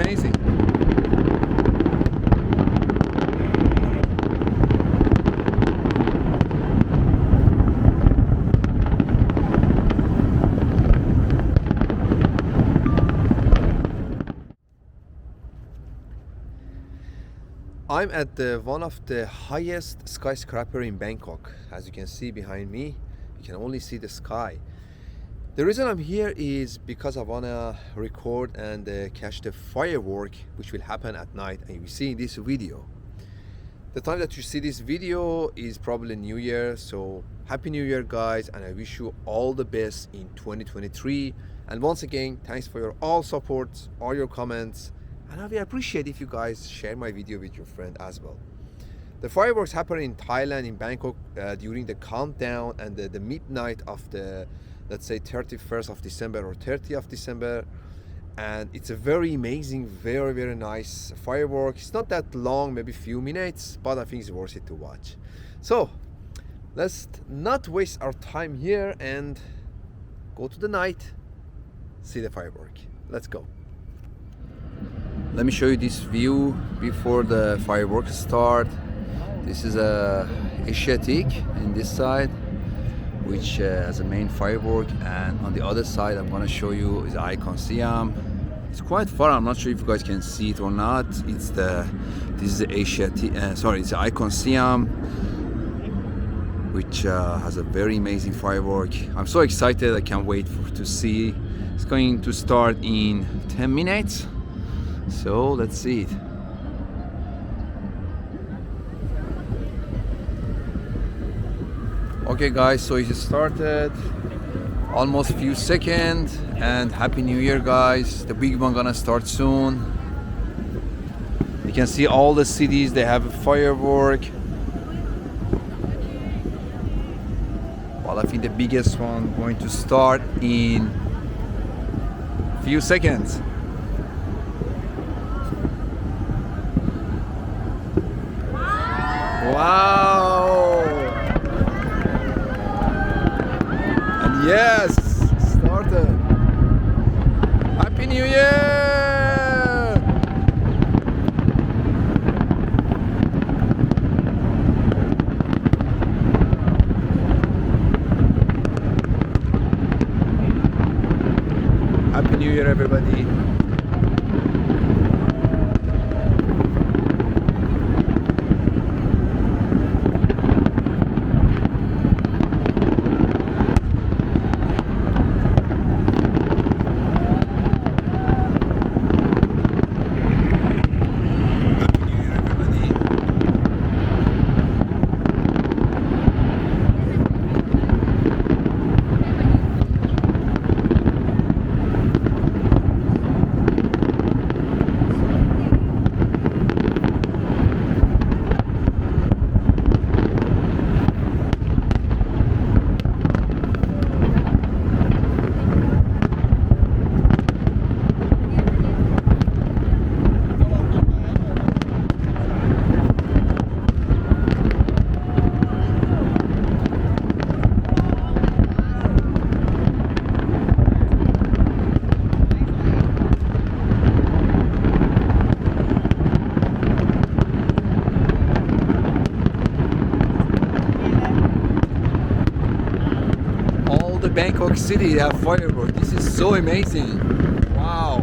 amazing. I'm at one of the highest skyscraper in Bangkok. As you can see behind me, you can only see the sky. The reason I'm here is because I wanna record and catch the firework which will happen at night, and you see in this video. The time that you see this video is probably New Year, so Happy New Year guys, and I wish you all the best in 2023. And once again, thanks for your all support, all your comments, and I will appreciate if you guys share my video with your friend as well. The fireworks happen in Thailand, in Bangkok, during the countdown and the midnight of the, let's say, 31st of December or 30th of December. And it's a very amazing, very, very nice firework. It's not that long, maybe a few minutes, but I think it's worth it to watch. So let's not waste our time here and go to the night, see the firework. Let's go. Let me show you this view before the fireworks start. This is a Asiatic in this side, which has a main firework, and on the other side I'm gonna show you is Icon Siam. It's quite far. I'm not sure if you guys can see it or not. This is the Asiatic. Sorry, it's Icon Siam, which has a very amazing firework. I'm so excited. I can't wait to see. It's going to start in 10 minutes. So let's see it. Okay guys, so it started almost a few seconds, and Happy New Year guys. The big one gonna start soon. You can see all the cities, they have a firework. Well, I think the biggest one going to start in a few seconds. Wow! And yes, started. Happy New Year! Happy New Year, everybody. Bangkok City have fireworks. This is so amazing. Wow.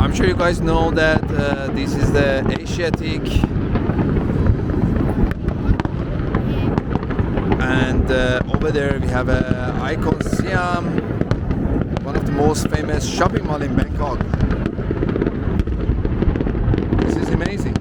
I'm sure you guys know that this is the Asiatic, and over there we have a Icon Siam, one of the most famous shopping mall in Bangkok. This is amazing.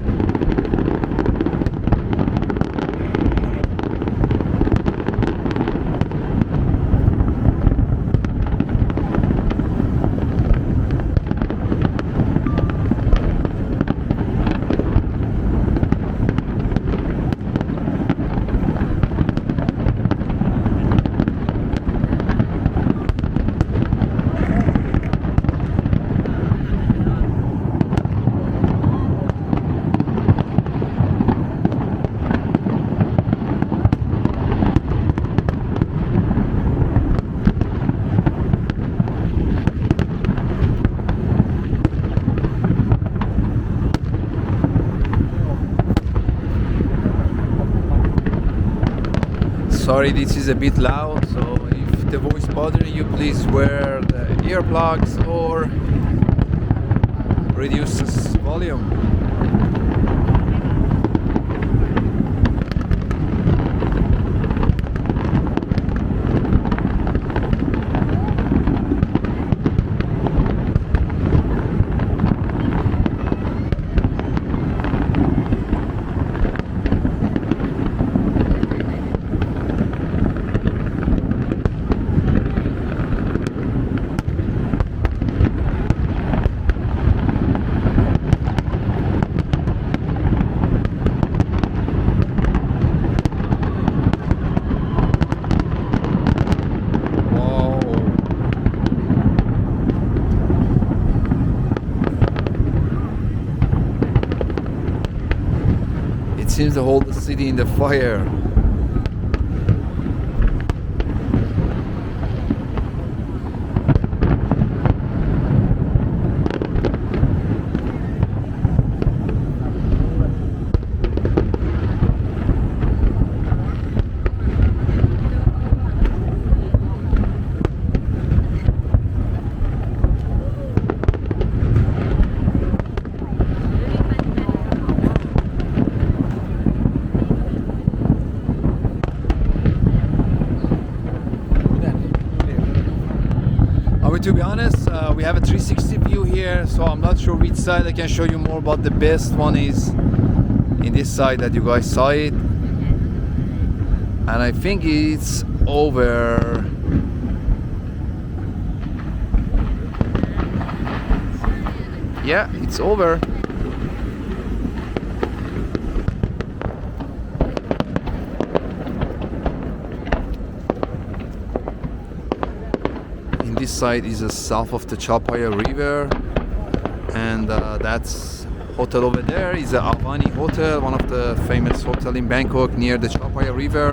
Sorry, this is a bit loud, so if the voice bothering you, please wear the earplugs or reduce the volume. It seems to hold the city in the fire. To be honest, we have a 360 view here, so I'm not sure which side I can show you more, but the best one is in this side that you guys saw it, and I think it's over. Yeah, it's over. This side is the south of the Chapaya River, and that's hotel over there is the Avani Hotel, one of the famous hotel in Bangkok near the Chapaya River.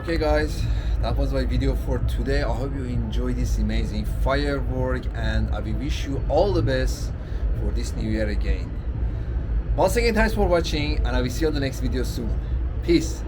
Okay guys, that was my video for today. I hope you enjoyed this amazing firework, and I will wish you all the best for this new year again. Once again, thanks for watching, and I will see you on the next video soon. Peace.